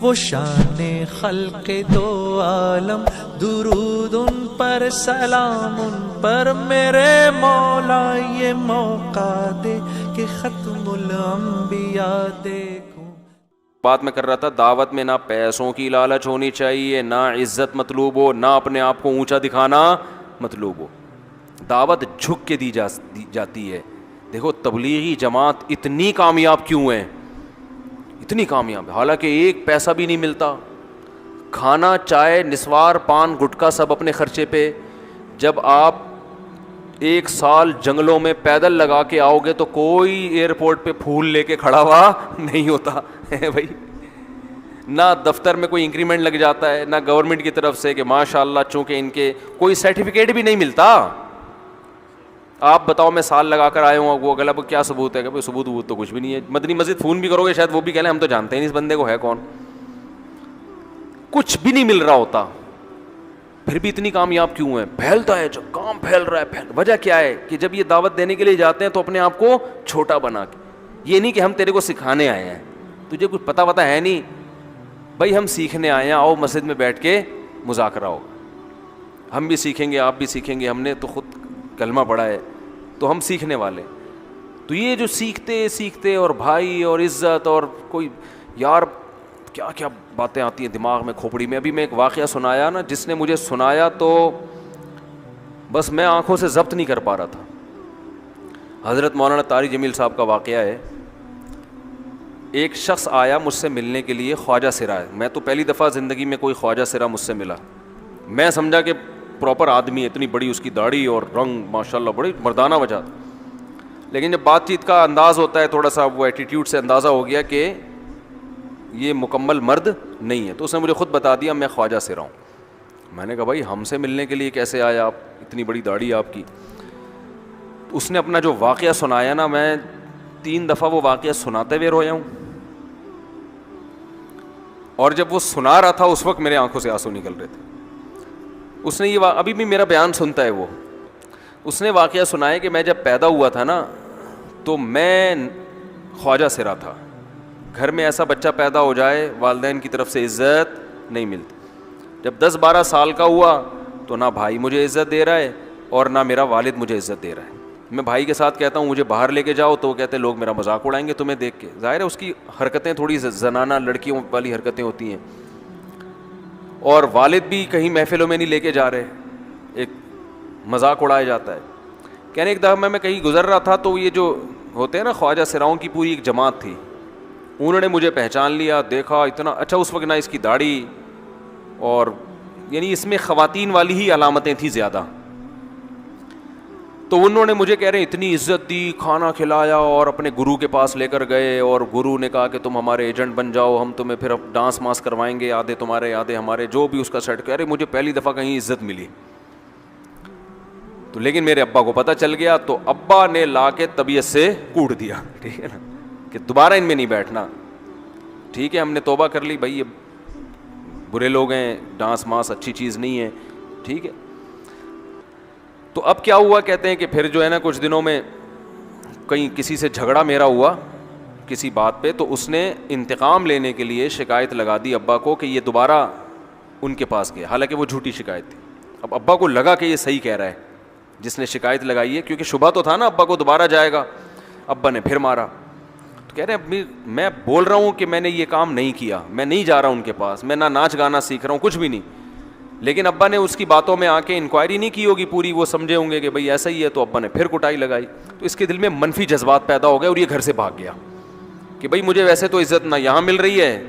وہ شان خلق دو عالم، درود ان پر سلام ان پر میرے مولا، یہ موقع دے کہ ختم الانبیاء دیکھوں۔ بات میں کر رہا تھا، دعوت میں نہ پیسوں کی لالچ ہونی چاہیے، نہ عزت مطلوب ہو، نہ اپنے آپ کو اونچا دکھانا مطلوب ہو۔ دعوت جھک کے دی جاتی ہے۔ دیکھو تبلیغی جماعت اتنی کامیاب کیوں ہے، اتنی کامیاب، حالانکہ ایک پیسہ بھی نہیں ملتا، کھانا چائے نسوار پان گٹکا سب اپنے خرچے پہ۔ جب آپ ایک سال جنگلوں میں پیدل لگا کے آؤ گے تو کوئی ایئرپورٹ پہ پھول لے کے کھڑا ہوا نہیں ہوتا ہے بھائی، نہ دفتر میں کوئی انکریمنٹ لگ جاتا ہے، نہ گورنمنٹ کی طرف سے کہ ماشاء اللہ، چونکہ ان کے کوئی سرٹیفکیٹ بھی نہیں ملتا۔ آپ بتاؤ میں سال لگا کر آئے ہوں، وہ غلط کیا ثبوت ہے؟ کہ ثبوت تو کچھ بھی نہیں ہے۔ مدنی مسجد فون بھی کرو گے شاید وہ بھی کہہ لیں ہم تو جانتے ہیں نہیں اس بندے کو، ہے کون؟ کچھ بھی نہیں مل رہا ہوتا، پھر بھی اتنی کامیاب کیوں ہے؟ پھیلتا ہے، جو کام پھیل رہا ہے، وجہ کیا ہے؟ کہ جب یہ دعوت دینے کے لیے جاتے ہیں تو اپنے آپ کو چھوٹا بنا کے، یہ نہیں کہ ہم تیرے کو سکھانے آئے ہیں، تجھے کچھ پتہ وتا ہے نہیں بھائی، ہم سیکھنے آئے ہیں، آؤ مسجد میں بیٹھ کے مذاکرہ ہو، ہم بھی سیکھیں گے، آپ بھی سیکھیں گے، ہم نے تو خود کلمہ پڑھا ہے تو ہم سیکھنے والے۔ تو یہ جو سیکھتے اور بھائی اور عزت اور کوئی یار کیا کیا باتیں آتی ہیں دماغ میں، کھوپڑی میں۔ ابھی میں ایک واقعہ سنایا نا، جس نے مجھے سنایا تو بس میں آنکھوں سے ضبط نہیں کر پا رہا تھا۔ حضرت مولانا طارق جمیل صاحب کا واقعہ ہے۔ ایک شخص آیا مجھ سے ملنے کے لیے، خواجہ سرا ہے، میں تو پہلی دفعہ زندگی میں کوئی خواجہ سرا مجھ سے ملا، میں سمجھا کہ پراپر آدمی ہے، اتنی بڑی اس کی داڑھی اور رنگ ماشاءاللہ بڑی مردانہ وجہ، لیکن جب بات چیت کا انداز ہوتا ہے تھوڑا سا وہ ایٹیٹیوڈ سے اندازہ ہو گیا کہ یہ مکمل مرد نہیں ہے، تو اس نے مجھے خود بتا دیا میں خواجہ سرا ہوں۔ میں نے کہا بھائی ہم سے ملنے کے لیے کیسے آئے آپ، اتنی بڑی داڑھی آپ کی؟ اس نے اپنا جو واقعہ سنایا نا، میں 3 دفعہ وہ واقعہ سناتے ہوئے رویا ہوں، اور جب وہ سنا رہا تھا اس وقت میرے آنکھوں سے آنسو نکل رہے تھے۔ اس نے یہ ابھی بھی میرا بیان سنتا ہے وہ، اس نے واقعہ سنایا کہ میں جب پیدا ہوا تھا نا تو میں خواجہ سرا تھا، گھر میں ایسا بچہ پیدا ہو جائے والدین کی طرف سے عزت نہیں ملتی۔ جب 10-12 سال کا ہوا تو نہ بھائی مجھے عزت دے رہا ہے اور نہ میرا والد مجھے عزت دے رہا ہے۔ میں بھائی کے ساتھ کہتا ہوں مجھے باہر لے کے جاؤ تو وہ کہتے ہیں لوگ میرا مذاق اڑائیں گے تمہیں دیکھ کے، ظاہر ہے اس کی حرکتیں تھوڑی زنانہ لڑکیوں والی حرکتیں ہوتی ہیں، اور والد بھی کہیں محفلوں میں نہیں لے کے جا رہے، ایک مذاق اڑایا جاتا ہے۔ کہنے ایک دفعہ میں کہیں گزر رہا تھا تو یہ جو ہوتے ہیں نا خواجہ سراؤں کی پوری ایک جماعت تھی، انہوں نے مجھے پہچان لیا، دیکھا اتنا اچھا، اس وقت نہ اس کی داڑھی اور یعنی اس میں خواتین والی ہی علامتیں تھیں زیادہ، تو انہوں نے مجھے کہہ رہے ہیں اتنی عزت دی، کھانا کھلایا اور اپنے گرو کے پاس لے کر گئے، اور گرو نے کہا کہ تم ہمارے ایجنٹ بن جاؤ، ہم تمہیں پھر اب ڈانس ماس کروائیں گے، آدھے تمہارے آدھے ہمارے، جو بھی اس کا سیٹ۔ کہہ رہے مجھے پہلی دفعہ کہیں عزت ملی تو، لیکن میرے ابا کو پتہ چل گیا تو ابا نے لا کے طبیعت سے کوٹ دیا، ٹھیک ہے نا، کہ دوبارہ ان میں نہیں بیٹھنا۔ ٹھیک ہے ہم نے توبہ کر لی بھائی، یہ برے لوگ ہیں، ڈانس ماس اچھی چیز نہیں ہے، ٹھیک ہے۔ تو اب کیا ہوا، کہتے ہیں کہ پھر جو ہے نا کچھ دنوں میں کہیں کسی سے جھگڑا میرا ہوا کسی بات پہ، تو اس نے انتقام لینے کے لیے شکایت لگا دی ابا کو کہ یہ دوبارہ ان کے پاس گیا، حالانکہ وہ جھوٹی شکایت تھی۔ اب ابا کو لگا کہ یہ صحیح کہہ رہا ہے جس نے شکایت لگائی ہے، کیونکہ شبہ تو تھا نا ابا کو دوبارہ جائے گا۔ ابا نے پھر مارا، تو کہہ رہے ہیں میں بول رہا ہوں کہ میں نے یہ کام نہیں کیا، میں نہیں جا رہا ان کے پاس، میں نہ ناچ گانا سیکھ رہا ہوں، کچھ بھی نہیں، لیکن ابا نے اس کی باتوں میں آ کے انکوائری نہیں کی ہوگی پوری، وہ سمجھے ہوں گے کہ بھئی ایسا ہی ہے، تو ابا نے پھر کٹائی لگائی، تو اس کے دل میں منفی جذبات پیدا ہو گئے اور یہ گھر سے بھاگ گیا کہ بھئی مجھے ویسے تو عزت نہ یہاں مل رہی ہے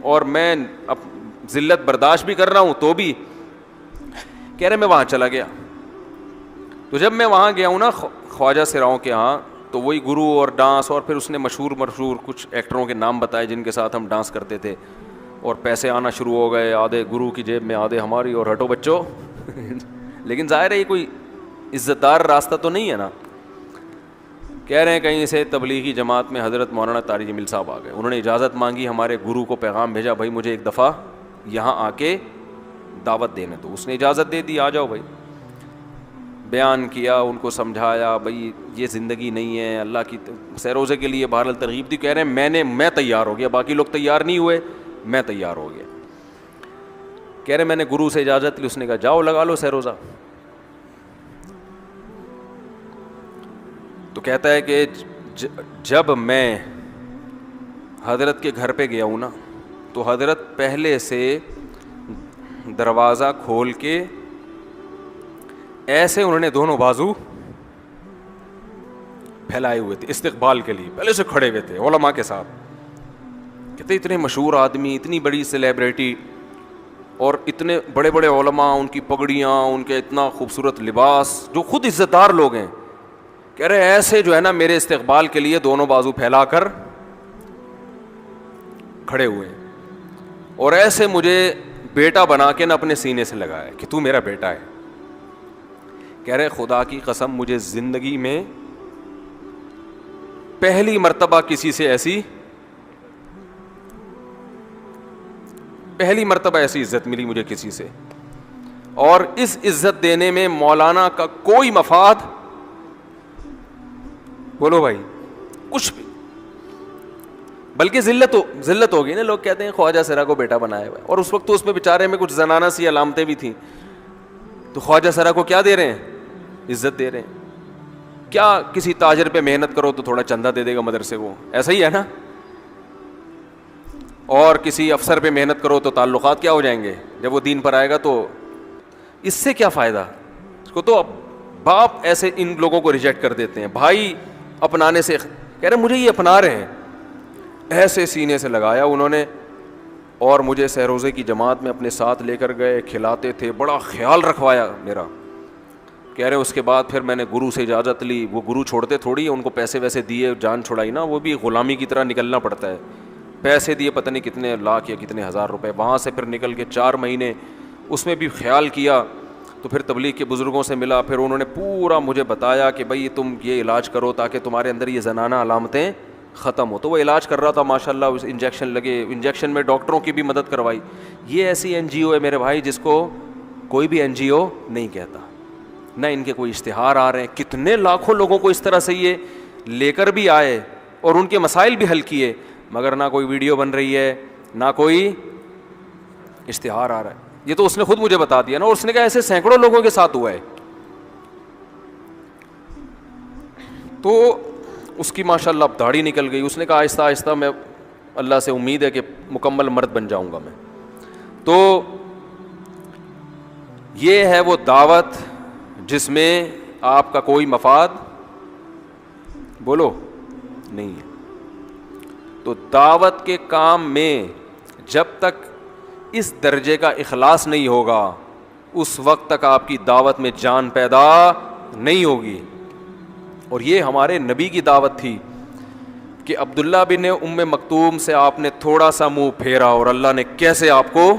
اور میں اب ذلت برداشت بھی کر رہا ہوں تو بھی، کہہ رہے میں وہاں چلا گیا۔ تو جب میں وہاں گیا ہوں نا خواجہ سراؤں کے ہاں، تو وہی گرو اور ڈانس، اور پھر اس نے مشہور کچھ ایکٹروں کے نام بتائے جن کے ساتھ ہم ڈانس کرتے تھے، اور پیسے آنا شروع ہو گئے، آدھے گرو کی جیب میں آدھے ہماری، اور ہٹو بچوں لیکن ظاہر ہے یہ کوئی عزت دار راستہ تو نہیں ہے نا۔ کہہ رہے ہیں کہیں سے تبلیغی جماعت میں حضرت مولانا طارق جمیل صاحب آ گئے، انہوں نے اجازت مانگی، ہمارے گرو کو پیغام بھیجا بھائی مجھے ایک دفعہ یہاں آ کے دعوت دینے دو، اس نے اجازت دے دی، آ جاؤ بھائی۔ بیان کیا، ان کو سمجھایا بھائی یہ زندگی نہیں ہے، اللہ کی سہ روزے کے لیے بہرحال ترغیب دی۔ کہہ رہے ہیں میں تیار ہو گیا، باقی لوگ تیار نہیں ہوئے، میں تیار ہو گیا. کہہ رہے میں نے گرو سے اجازت لی, اس نے کہا جاؤ لگا لو سہ روزہ. تو کہتا ہے کہ جب میں حضرت کے گھر پہ گیا ہوں نا, تو حضرت پہلے سے دروازہ کھول کے ایسے انہوں نے دونوں بازو پھیلائے ہوئے تھے استقبال کے لیے, پہلے سے کھڑے ہوئے تھے علماء کے ساتھ. کہتے اتنے مشہور آدمی, اتنی بڑی سیلیبریٹی, اور اتنے بڑے بڑے علماء, ان کی پگڑیاں, ان کے اتنا خوبصورت لباس, جو خود عزت دار لوگ ہیں. کہہ رہے ایسے جو ہے نا میرے استقبال کے لیے دونوں بازو پھیلا کر کھڑے ہوئے, اور ایسے مجھے بیٹا بنا کے نہ اپنے سینے سے لگایا کہ تو میرا بیٹا ہے. کہہ رہے خدا کی قسم مجھے زندگی میں پہلی مرتبہ کسی سے پہلی مرتبہ ایسی عزت ملی مجھے کسی سے, اور اس عزت دینے میں مولانا کا کوئی مفاد, بولو بھائی, کچھ بھی, بلکہ ذلت ہوگی نا. لوگ کہتے ہیں خواجہ سرا کو بیٹا بنایا ہوا ہے, اور اس وقت تو اس میں بیچارے میں کچھ زنانہ سی علامتیں بھی تھیں. تو خواجہ سرا کو کیا دے رہے ہیں, عزت دے رہے ہیں. کیا کسی تاجر پہ محنت کرو تو تھوڑا چندہ دے دے گا مدرسے کو, ایسا ہی ہے نا. اور کسی افسر پہ محنت کرو تو تعلقات کیا ہو جائیں گے, جب وہ دین پر آئے گا تو اس سے کیا فائدہ. اس کو تو باپ ایسے ان لوگوں کو ریجیکٹ کر دیتے ہیں, بھائی اپنانے سے. کہہ رہے مجھے یہ اپنا رہے ہیں, ایسے سینے سے لگایا انہوں نے, اور مجھے سہ روزے کی جماعت میں اپنے ساتھ لے کر گئے, کھلاتے تھے, بڑا خیال رکھوایا میرا. کہہ رہے اس کے بعد پھر میں نے گرو سے اجازت لی. وہ گرو چھوڑتے تھوڑی, ان کو پیسے ویسے دیے, جان چھڑائی نا, وہ بھی غلامی کی طرح نکلنا پڑتا ہے. پیسے دیے پتہ نہیں کتنے لاکھ یا کتنے ہزار روپے, وہاں سے پھر نکل کے 4 مہینے اس میں بھی خیال کیا. تو پھر تبلیغ کے بزرگوں سے ملا, پھر انہوں نے پورا مجھے بتایا کہ بھائی تم یہ علاج کرو تاکہ تمہارے اندر یہ زنانہ علامتیں ختم ہو. تو وہ علاج کر رہا تھا ماشاء اللہ, انجیکشن لگے, انجیکشن میں ڈاکٹروں کی بھی مدد کروائی. یہ ایسی NGO ہے میرے بھائی جس کو کوئی بھی NGO نہیں کہتا, نہ ان کے کوئی اشتہار آ رہے ہیں. کتنے لاکھوں لوگوں کو اس طرح سے یہ لے کر بھی آئے اور ان کے مسائل بھی حل کیے, مگر نہ کوئی ویڈیو بن رہی ہے, نہ کوئی اشتہار آ رہا ہے. یہ تو اس نے خود مجھے بتا دیا نا, اور اس نے کہا ایسے سینکڑوں لوگوں کے ساتھ ہوا ہے. تو اس کی ماشاء اللہ اب داڑھی نکل گئی. اس نے کہا آہستہ آہستہ میں اللہ سے امید ہے کہ مکمل مرد بن جاؤں گا میں. تو یہ ہے وہ دعوت جس میں آپ کا کوئی مفاد بولو نہیں ہے. تو دعوت کے کام میں جب تک اس درجے کا اخلاص نہیں ہوگا, اس وقت تک آپ کی دعوت میں جان پیدا نہیں ہوگی. اور یہ ہمارے نبی کی دعوت تھی کہ عبداللہ بن ام مکتوم سے آپ نے تھوڑا سا منہ پھیرا اور اللہ نے کیسے آپ کو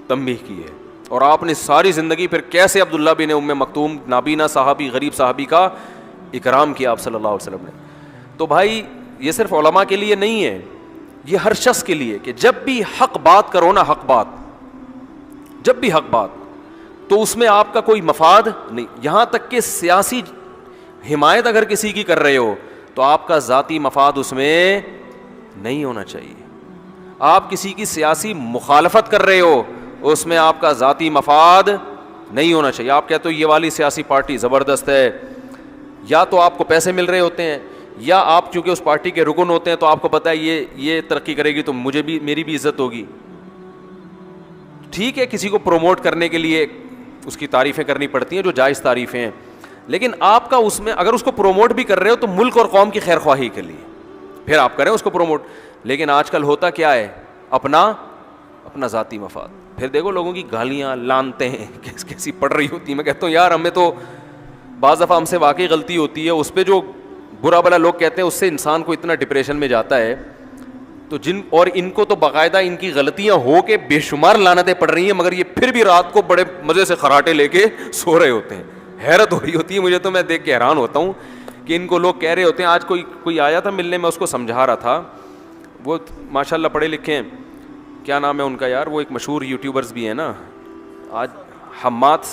تنبیہ کی ہے, اور آپ نے ساری زندگی پھر کیسے عبداللہ بن ام مکتوم نابینا صحابی, غریب صحابی کا اکرام کیا آپ صلی اللہ علیہ وسلم نے. تو بھائی یہ صرف علماء کے لیے نہیں ہے, یہ ہر شخص کے لیے کہ جب بھی حق بات کرو نا, حق بات, جب بھی حق بات, تو اس میں آپ کا کوئی مفاد نہیں. یہاں تک کہ سیاسی حمایت اگر کسی کی کر رہے ہو تو آپ کا ذاتی مفاد اس میں نہیں ہونا چاہیے. آپ کسی کی سیاسی مخالفت کر رہے ہو, اس میں آپ کا ذاتی مفاد نہیں ہونا چاہیے. آپ کہتے ہو یہ والی سیاسی پارٹی زبردست ہے, یا تو آپ کو پیسے مل رہے ہوتے ہیں, یا آپ چونکہ اس پارٹی کے رکن ہوتے ہیں تو آپ کو پتہ ہے یہ ترقی کرے گی تو مجھے بھی, میری بھی عزت ہوگی. ٹھیک ہے, کسی کو پروموٹ کرنے کے لیے اس کی تعریفیں کرنی پڑتی ہیں جو جائز تعریفیں ہیں, لیکن آپ کا اس میں اگر اس کو پروموٹ بھی کر رہے ہو تو ملک اور قوم کی خیر خواہی کے لیے پھر آپ کریں اس کو پروموٹ. لیکن آج کل ہوتا کیا ہے, اپنا ذاتی مفاد. پھر دیکھو لوگوں کی گالیاں لانتے ہیں کیسی پڑ رہی ہوتی ہیں. میں کہتا ہوں یار ہمیں تو بعض دفعہ ہم سے واقعی غلطی ہوتی ہے, اس پہ جو برا بلا لوگ کہتے ہیں اس سے انسان کو اتنا ڈپریشن میں جاتا ہے. تو اور ان کو تو باقاعدہ ان کی غلطیاں ہو کے بے شمار لعنتیں پڑ رہی ہیں, مگر یہ پھر بھی رات کو بڑے مزے سے خراٹے لے کے سو رہے ہوتے ہیں. حیرت ہو رہی ہوتی ہے مجھے, تو میں دیکھ کے حیران ہوتا ہوں کہ ان کو لوگ کہہ رہے ہوتے ہیں. آج کوئی آیا تھا ملنے, میں اس کو سمجھا رہا تھا, وہ ماشاء اللہ پڑھے لکھے ہیں, کیا نام ہے ان کا یار, وہ ایک مشہور یوٹیوبرز بھی ہیں نا آج, حماد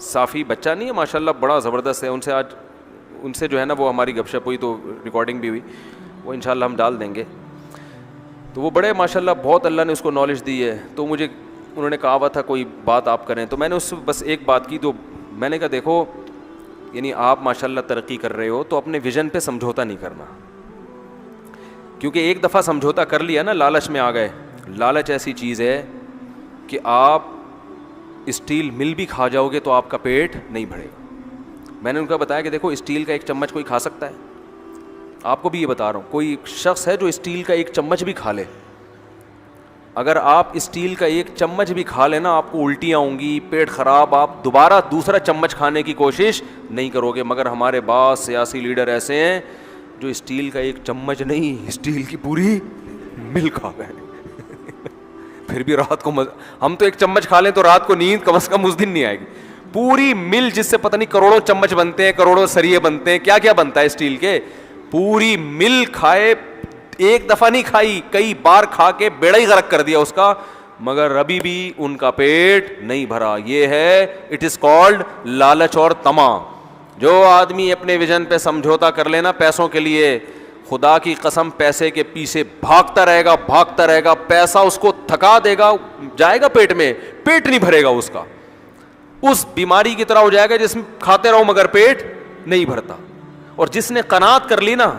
صافی بچہ نہیں ہے ماشاء اللہ, بڑا زبردست ہے. ان سے جو ہے نا وہ ہماری گپ شپ ہوئی تو ریکارڈنگ بھی ہوئی, وہ انشاءاللہ ہم ڈال دیں گے. تو تو وہ بڑے ماشاءاللہ بہت اللہ نے اس کو نالج دی ہے. تو مجھے انہوں نے کہا ہوا تھا کوئی بات آپ کریں, تو میں نے اس سے بس ایک بات کی. تو میں نے کہا دیکھو یعنی آپ ماشاءاللہ ترقی کر رہے ہو تو اپنے ویژن پہ سمجھوتا نہیں کرنا, کیونکہ ایک دفعہ سمجھوتا کر لیا نا, لالچ میں آ گئے. لالچ ایسی چیز ہے کہ آپ اسٹیل مل بھی کھا جاؤ گے تو آپ کا پیٹ نہیں بھرے گا. میں نے ان کو بتایا کہ دیکھو اسٹیل کا ایک چمچ کوئی کھا سکتا ہے, آپ کو بھی یہ بتا رہا ہوں, کوئی شخص ہے جو اسٹیل کا ایک چمچ بھی کھا لے. اگر آپ اسٹیل کا ایک چمچ بھی کھا لینا آپ کو الٹیاں ہوں گی, پیٹ خراب, آپ دوبارہ دوسرا چمچ کھانے کی کوشش نہیں کرو گے. مگر ہمارے بعض سیاسی لیڈر ایسے ہیں جو اسٹیل کا ایک چمچ نہیں, اسٹیل کی پوری مل کھا گئے. پھر بھی رات کو ہم تو ایک چمچ کھا لیں تو رات کو نیند کم از کم اس دن نہیں آئے گی. پوری مل جس سے پتہ نہیں کروڑوں چمچ بنتے ہیں, کروڑوں سریے بنتے ہیں, کیا کیا بنتا ہے اسٹیل کے, پوری مل کھائے, ایک دفعہ نہیں کھائی, کئی بار کھا کے بیڑا ہی غرق کر دیا اس کا, مگر ابھی بھی ان کا پیٹ نہیں بھرا. یہ ہے اٹ از کالڈ لالچ اور طمع. جو آدمی اپنے ویژن پہ سمجھوتا کر لینا پیسوں کے لیے, خدا کی قسم پیسے کے پیچھے بھاگتا رہے گا, پیسہ اس کو تھکا دے گا, جائے گا پیٹ میں, پیٹ نہیں بھرے گا اس کا. اس بیماری کی طرح ہو جائے گا جس میں کھاتے رہو مگر پیٹ نہیں بھرتا. اور جس نے قناعت کر لی نا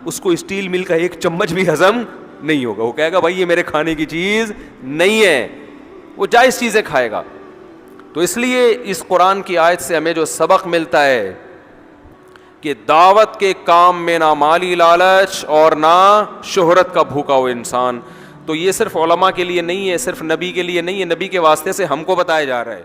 اس کو اسٹیل مل کا ایک چمچ بھی ہضم نہیں ہوگا. وہ کہے گا بھائی یہ میرے کھانے کی چیز نہیں ہے, وہ جائز چیزیں کھائے گا. تو اس لیے اس قرآن کی آیت سے ہمیں جو سبق ملتا ہے کہ دعوت کے کام میں نہ مالی لالچ اور نہ شہرت کا بھوکا ہو انسان. تو یہ صرف علماء کے لیے نہیں ہے, صرف نبی کے لیے نہیں ہے, نبی کے واسطے سے ہم کو بتایا جا رہا ہے.